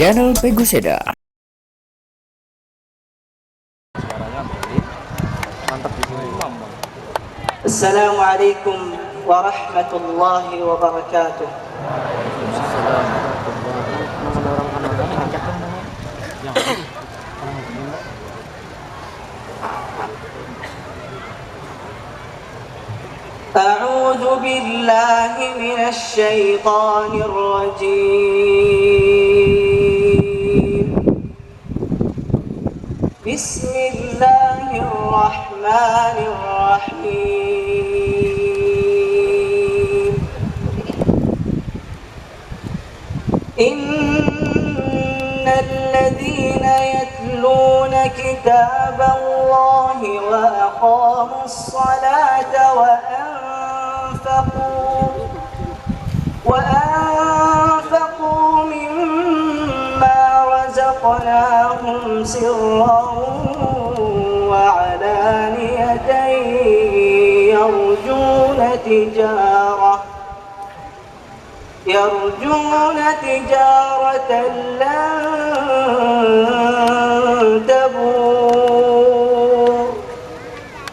channel Peguseda. Assalamualaikum warahmatullahi wabarakatuh. A'udzu billahi minasy syaithanir rajim. Bismillahirrahmanirrahim. Innal ladzina yatluna kitaballahi wa aqamus salata وأنفقوا مما رزقناهم سرا وعلانية يرجون تجارة لن تبور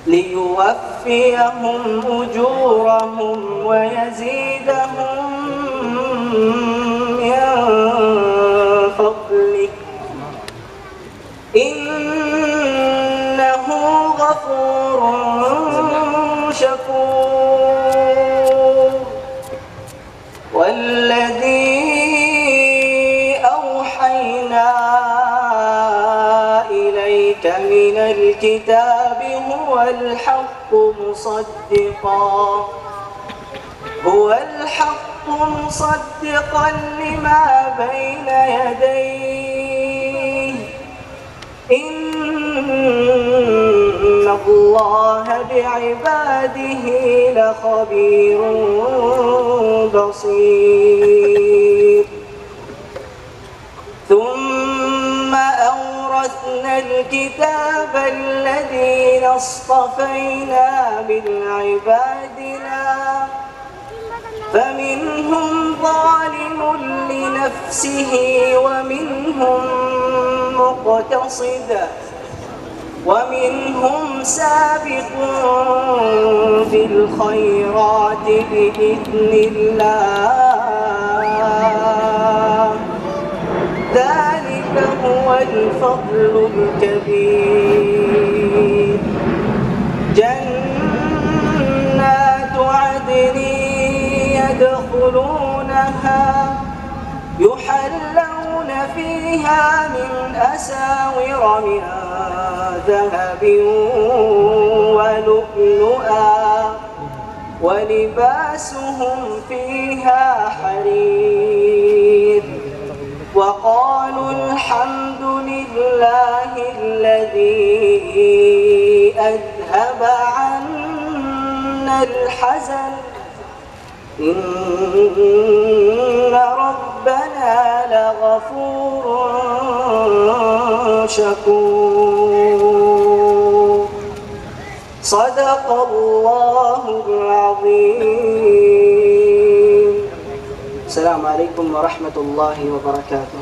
ليوفيهم أجورهم ويزيدهم من فضله إنه غفور شكور. والذي أوحينا إليك من الكتاب هو الحق مصدقا لما بين يديه إن الله بعباده لخبير بصير. ثم أورثنا الكتاب الذين اصطفينا من عبادنا فمنهم ظالم لنفسه ومنهم مقتصد ومنهم سابق بالخيرات بإذن الله ذلك هو الفضل الكبير. جنات عدن يدخلونها يحلون فيها من أساور من ذهب ولؤلؤا ولباسهم فيها حرير. وقالوا الحمد لله الذي أذهب عنا الحزن إن ربنا لغفور شكور. صدق الله العظيم. السلام عليكم ورحمة الله وبركاته.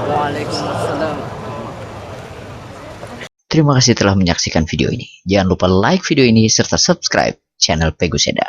Waalaikumsalam. Terima kasih telah menyaksikan video ini. Jangan lupa like video ini serta subscribe channel Peguseda.